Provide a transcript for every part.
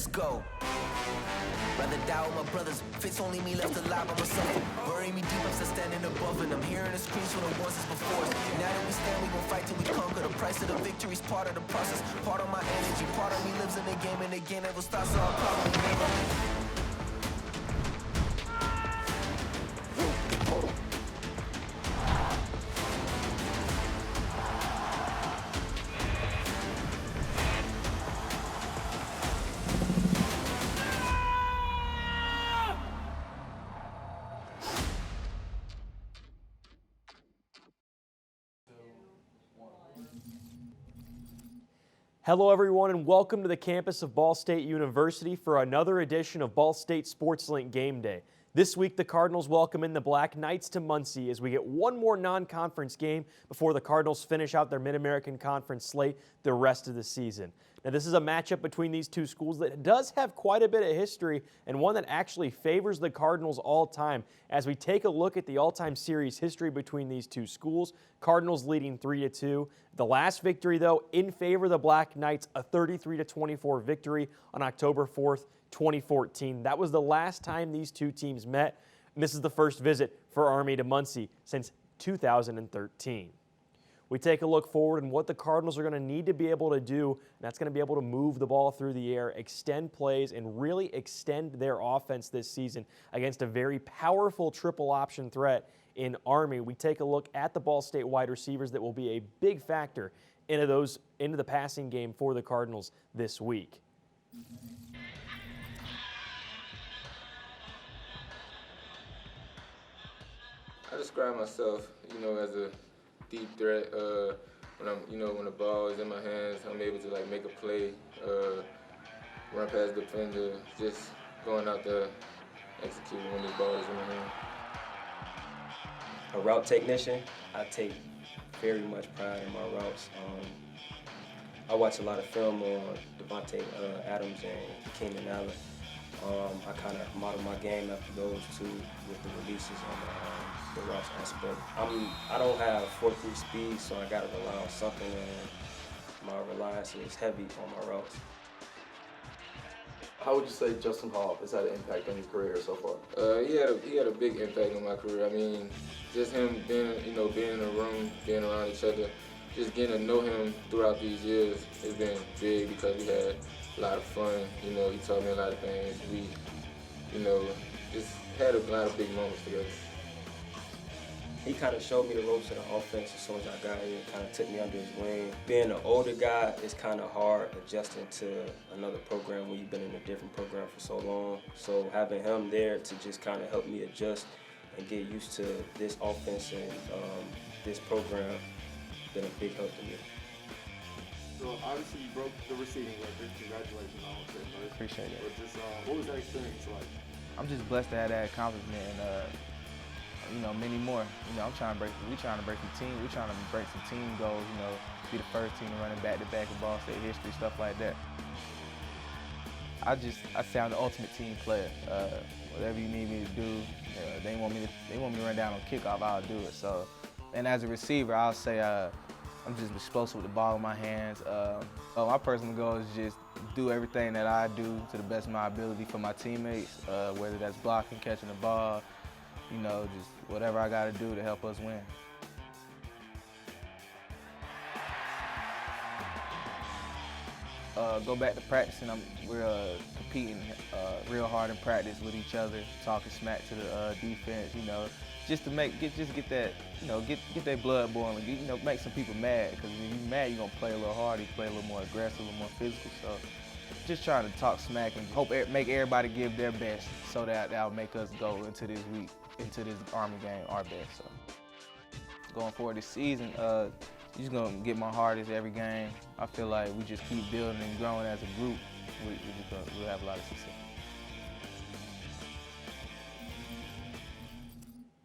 let's go. Rather die with my brothers, if it's only me left alive, I'ma suffer. Bury me deep, I'm still standing above, and I'm hearing the screams from the ones that's before us. Now that we stand, we gon' fight till we conquer. The price of the victory's part of the process. Part of my energy, part of me lives in the game, and the game never stops, so I'll probably never. Hello everyone and welcome to the campus of Ball State University for another edition of Ball State SportsLink Game Day. This week the Cardinals welcome in the Black Knights to Muncie as we get one more non-conference game before the Cardinals finish out their Mid-American Conference slate the rest of the season. Now this is a matchup between these two schools that does have quite a bit of history and one that actually favors the Cardinals all time. As we take a look at the all-time series history between these two schools, Cardinals leading 3-2. The last victory though in favor of the Black Knights, a 33-24 victory on October 4th, 2014. That was the last time these two teams met, and this is the first visit for Army to Muncie since 2013. We take a look forward and what the Cardinals are going to need to be able to do, and that's going to be able to move the ball through the air, extend plays, and really extend their offense this season against a very powerful triple option threat in Army. We take a look at the Ball State wide receivers that will be a big factor into the passing game for the Cardinals this week. I describe myself, as a deep threat. When the ball is in my hands, I'm able to make a play, run past the defender, just going out there, executing when this ball is in my hand. A route technician, I take very much pride in my routes. I watch a lot of film on Devontae Adams and Keenan Allen. I kind of model my game after those two with the releases on the routes aspect. I don't have 4.3 speed, so I got to rely on something, and my reliance is heavy on my routes. How would you say Justin Hall has had an impact on your career so far? He had a big impact on my career. I mean, just him being in the room, being around each other, just getting to know him throughout these years has been big because we had a lot of fun. He taught me a lot of things. We, just had a lot of big moments together. He kind of showed me the ropes of the offense as soon as I got here, kind of took me under his wing. Being an older guy, it's kind of hard adjusting to another program when you've been in a different program for so long. So having him there to just kind of help me adjust and get used to this offense and this program has been a big help to me. So obviously you broke the receiving record. Congratulations on it first. Appreciate it. But just, what was that experience like? I'm just blessed to have that accomplishment and many more. We trying to break some team goals, be the first team to run it back-to-back in Ball State history, stuff like that. I say I'm the ultimate team player. Whatever you need me to do, they want me to run down on kickoff, I'll do it. So, and as a receiver, I'll say I'm just explosive with the ball in my hands. My personal goal is just do everything that I do to the best of my ability for my teammates, whether that's blocking, catching the ball, just whatever I got to do to help us win. Go back to practicing. We're competing real hard in practice with each other, talking smack to the defense, just to get that, get their blood boiling, make some people mad. Because when you're mad, you're gonna play a little harder, you play a little more aggressive, a little more physical. So just trying to talk smack and make everybody give their best, so that'll make us go into this week, into this Army game, our best. So going forward this season, just gonna get my hardest every game. I feel like we just keep building and growing as a group. We'll have a lot of success.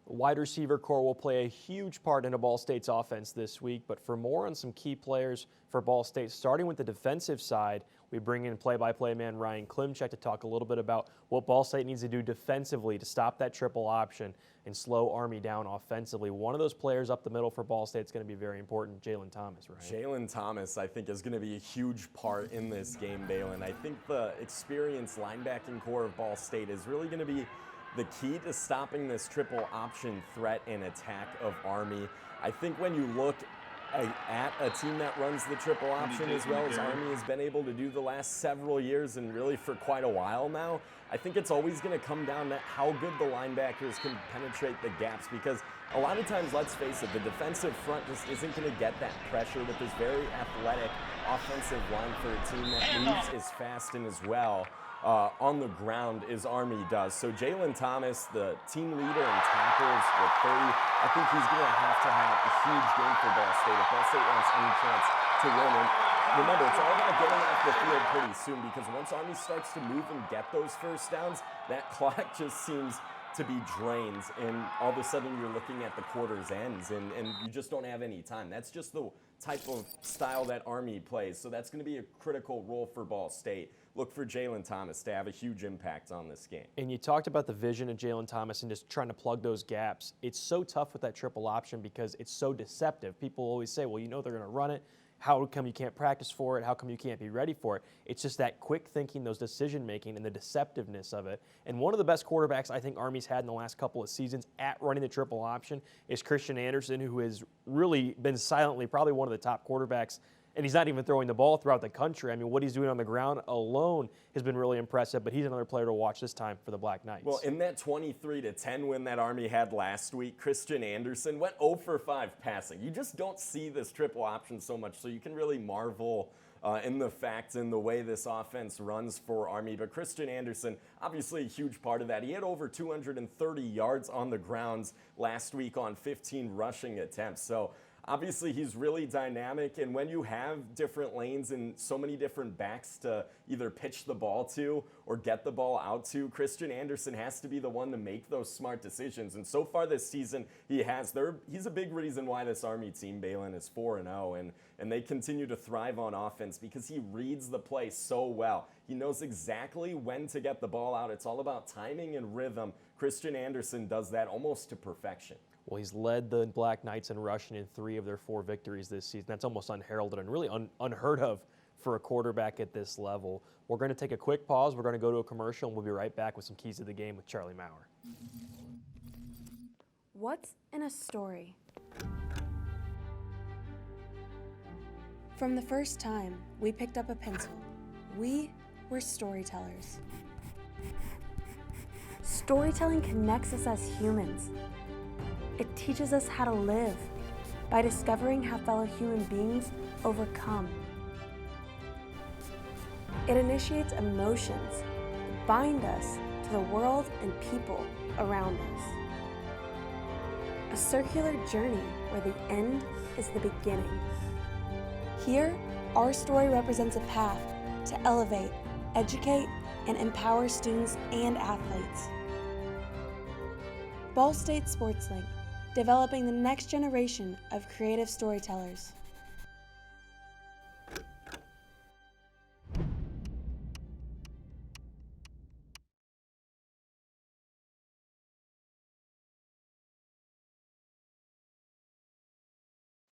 Wide receiver core will play a huge part in Ball State's offense this week, but for more on some key players for Ball State, starting with the defensive side, We bring in play-by-play man Ryan Klimchek to talk a little bit about what Ball State needs to do defensively to stop that triple option and slow Army down offensively. One of those players up the middle for Ball State is going to be very important, Jalen Thomas, right? Jalen Thomas, I think, is going to be a huge part in this game, Balin. I think the experienced linebacking core of Ball State is really going to be the key to stopping this triple option threat and attack of Army. I think when you look at a team that runs the triple option as well as Army has been able to do the last several years and really for quite a while now, I think it's always going to come down to how good the linebackers can penetrate the gaps, because a lot of times, let's face it, the defensive front just isn't going to get that pressure with this very athletic offensive line for a team that moves as fast and as well on the ground as Army does. So Jalen Thomas, the team leader in tackles with 30, I think he's going to have a huge game for Ball State if Ball State wants any chance to win. And remember, it's all about getting off the field pretty soon, because once Army starts to move and get those first downs, that clock just seems to be drained, and all of a sudden you're looking at the quarter's ends, and you just don't have any time. That's just the type of style that Army plays, so that's going to be a critical role for Ball State. Look for Jalen Thomas to have a huge impact on this game. And you talked about the vision of Jalen Thomas and just trying to plug those gaps. It's so tough with that triple option because it's so deceptive. People always say, well, you know they're going to run it. How come you can't practice for it? How come you can't be ready for it? It's just that quick thinking, those decision making, and the deceptiveness of it. And one of the best quarterbacks I think Army's had in the last couple of seasons at running the triple option is Christian Anderson, who has really been silently probably one of the top quarterbacks. And he's not even throwing the ball throughout the country. I mean, what he's doing on the ground alone has been really impressive, but he's another player to watch this time for the Black Knights. Well, in that 23-10 win that Army had last week, Christian Anderson went 0 for 5 passing. You just don't see this triple option so much, so you can really marvel in the fact and the way this offense runs for Army. But Christian Anderson, obviously a huge part of that. He had over 230 yards on the grounds last week on 15 rushing attempts. So obviously, he's really dynamic, and when you have different lanes and so many different backs to either pitch the ball to or get the ball out to, Christian Anderson has to be the one to make those smart decisions. And so far this season, he has. He's a big reason why this Army team, Balin, is 4-0, and they continue to thrive on offense because he reads the play so well. He knows exactly when to get the ball out. It's all about timing and rhythm. Christian Anderson does that almost to perfection. Well, he's led the Black Knights in rushing in 3 of their 4 victories this season. That's almost unheralded and really unheard of for a quarterback at this level. We're going to take a quick pause. We're going to go to a commercial, and we'll be right back with some keys to the game with Charlie Maurer. What's in a story? From the first time we picked up a pencil, we were storytellers. Storytelling connects us as humans. It teaches us how to live by discovering how fellow human beings overcome. It initiates emotions that bind us to the world and people around us. A circular journey where the end is the beginning. Here, our story represents a path to elevate, educate, and empower students and athletes. Ball State SportsLink, developing the next generation of creative storytellers.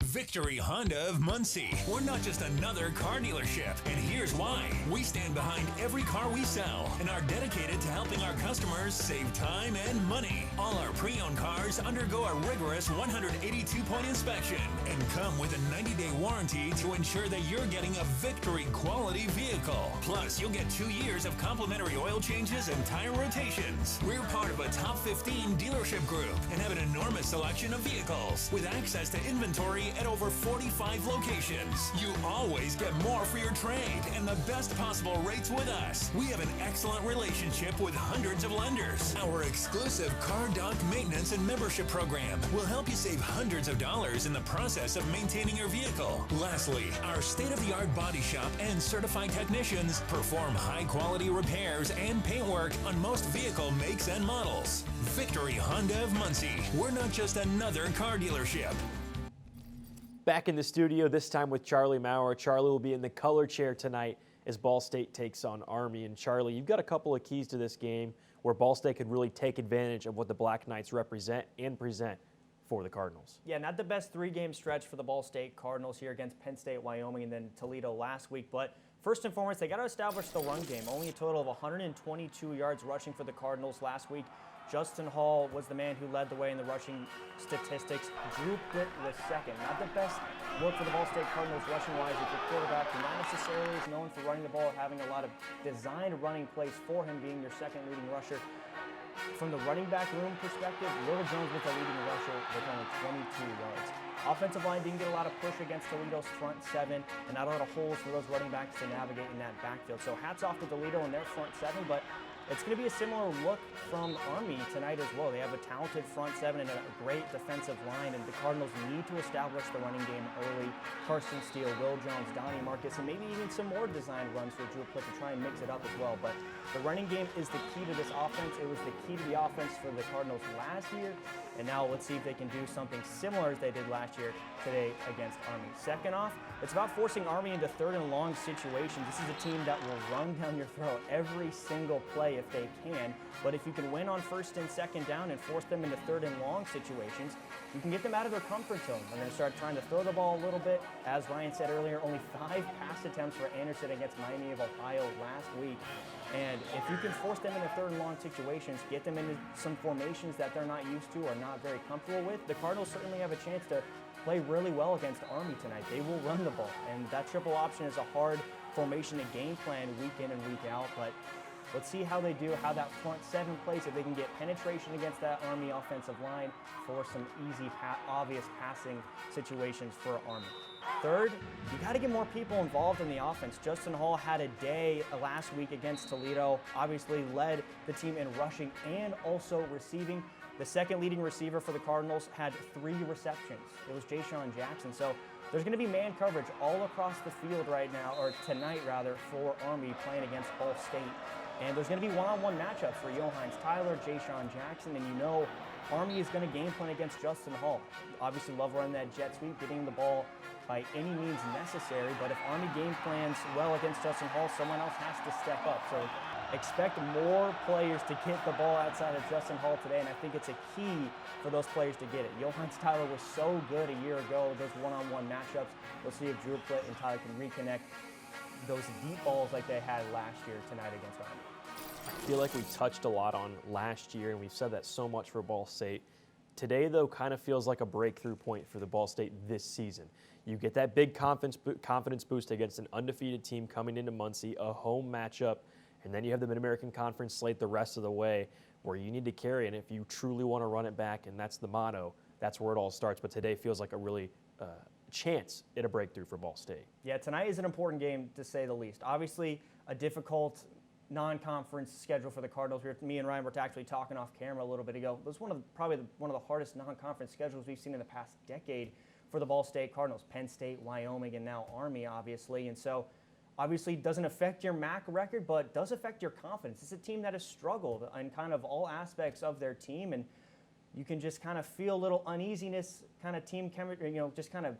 Victory Honda of Muncie. We're not just another car dealership, and here's why. We stand behind every car we sell and are dedicated to helping our customers save time and money. All our pre-owned cars undergo a rigorous 182-point inspection and come with a 90-day warranty to ensure that you're getting a Victory quality vehicle. Plus, you'll get 2 years of complimentary oil changes and tire rotations. We're part of a top 15 dealership group and have an enormous selection of vehicles with access to inventory at over 45 locations. You always get more for your trade and the best possible rates with us. We have an excellent relationship with hundreds of lenders. Our exclusive car dock maintenance and membership program will help you save hundreds of dollars in the process of maintaining your vehicle. Lastly, our state-of-the-art body shop and certified technicians perform high-quality repairs and paint work on most vehicle makes and models. Victory Honda of Muncie. We're not just another car dealership. Back in the studio, this time with Charlie Maurer. Charlie will be in the color chair tonight as Ball State takes on Army. And Charlie, you've got a couple of keys to this game where Ball State could really take advantage of what the Black Knights represent and present for the Cardinals. Yeah, not the best three-game stretch for the Ball State Cardinals here against Penn State, Wyoming, and then Toledo last week. But first and foremost, they got to establish the run game. Only a total of 122 yards rushing for the Cardinals last week. Justin Hall was the man who led the way in the rushing statistics. Drew Plitt was second. Not the best look for the Ball State Cardinals rushing-wise with your quarterback, who not necessarily is known for running the ball, having a lot of designed running plays for him, being your second leading rusher. From the running back room perspective, Will Jones was the leading rusher with only 22 yards. Offensive line didn't get a lot of push against Toledo's front seven, and not a lot of holes for those running backs to navigate in that backfield. So hats off to Toledo and their front seven, but it's going to be a similar look from Army tonight as well. They have a talented front seven and a great defensive line, and the Cardinals need to establish the running game early. Carson Steele, Will Jones, Donnie Marcus, and maybe even some more designed runs for Drew Plitt to try and mix it up as well. But the running game is the key to this offense. It was the key to the offense for the Cardinals last year, and now let's see if they can do something similar as they did last year today against Army. Second off, it's about forcing Army into third and long situations. This is a team that will run down your throat every single play if they can, but if you can win on first and second down and force them into third and long situations, you can get them out of their comfort zone. They're going to start trying to throw the ball a little bit. As Ryan said earlier, only 5 pass attempts for Anderson against Miami of Ohio last week. And if you can force them into third and long situations, get them into some formations that they're not used to or not very comfortable with, the Cardinals certainly have a chance to play really well against Army tonight. They will run the ball, and that triple option is a hard formation to game plan week in and week out, but let's see how they do, how that front seven plays, if they can get penetration against that Army offensive line for some easy, obvious passing situations for Army. Third, you got to get more people involved in the offense. Justin Hall had a day last week against Toledo, obviously led the team in rushing and also receiving. The second leading receiver for the Cardinals had 3 receptions. It was Ja'Shawn Jackson. So there's going to be man coverage all across the field right now, or tonight rather, for Army playing against Ball State. And there's going to be one-on-one matchups for Johannes Tyler, Ja'Shawn Jackson, and you know Army is going to game plan against Justin Hall. Obviously love running that jet sweep, getting the ball by any means necessary, but if Army game plans well against Justin Hall, someone else has to step up. So expect more players to get the ball outside of Justin Hall today, and I think it's a key for those players to get it. Johannes Tyler was so good a year ago, those one-on-one matchups. We'll see if Drew Plitt and Tyler can reconnect those deep balls like they had last year tonight against Army. I feel like we touched a lot on last year, and we've said that so much for Ball State. Today, though, kind of feels like a breakthrough point for the Ball State this season. You get that big confidence boost against an undefeated team coming into Muncie, a home matchup, and then you have the Mid-American Conference slate the rest of the way where you need to carry it. And if you truly want to run it back, and that's the motto, that's where it all starts. But today feels like a really chance at a breakthrough for Ball State. Yeah, tonight is an important game to say the least. Obviously, a difficult non-conference schedule for the Cardinals. Me and Ryan were actually talking off camera a little bit ago. It was probably one of the hardest non-conference schedules we've seen in the past decade for the Ball State Cardinals. Penn State, Wyoming, and now Army, obviously. And so, obviously, doesn't affect your MAC record, but does affect your confidence. It's a team that has struggled in kind of all aspects of their team, and you can just kind of feel a little uneasiness, kind of team chemistry, just kind of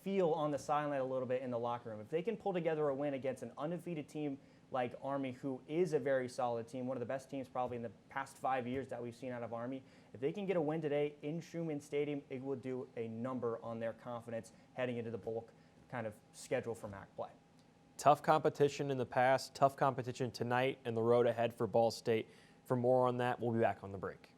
feel on the sideline a little bit in the locker room. If they can pull together a win against an undefeated team like Army, who is a very solid team, one of the best teams probably in the past 5 years that we've seen out of Army, if they can get a win today in Schumann Stadium, it will do a number on their confidence heading into the bulk kind of schedule for MAC play. Tough competition in the past, tough competition tonight, and the road ahead for Ball State. For more on that, we'll be back on the break.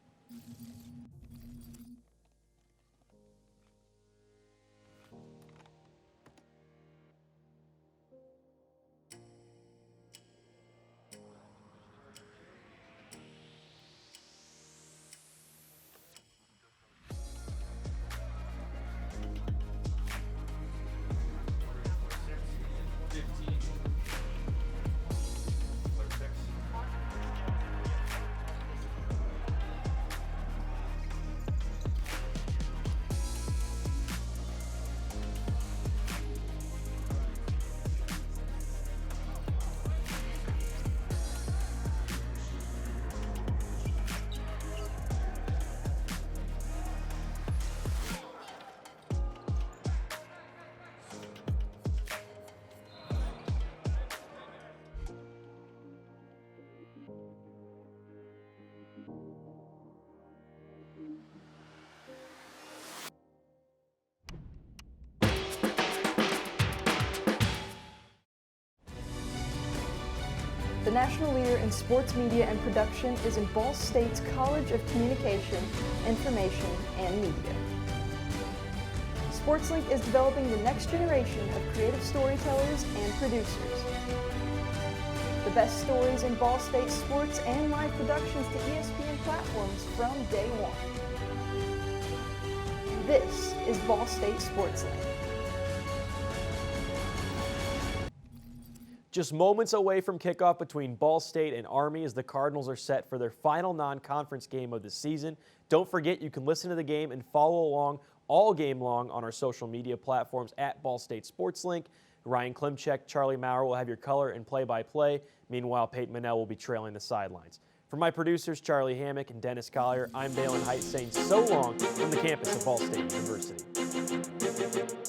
national leader in sports media and production is in Ball State's College of Communication, Information, and Media. SportsLink is developing the next generation of creative storytellers and producers. The best stories in Ball State sports and live productions to ESPN platforms from day one. This is Ball State SportsLink. Just moments away from kickoff between Ball State and Army as the Cardinals are set for their final non-conference game of the season. Don't forget you can listen to the game and follow along all game long on our social media platforms at Ball State SportsLink. Ryan Klimchek, Charlie Maurer will have your color and play-by-play. Meanwhile, Peyton Manel will be trailing the sidelines. For my producers, Charlie Hammock and Dennis Collier, I'm Dalen Height saying so long from the campus of Ball State University.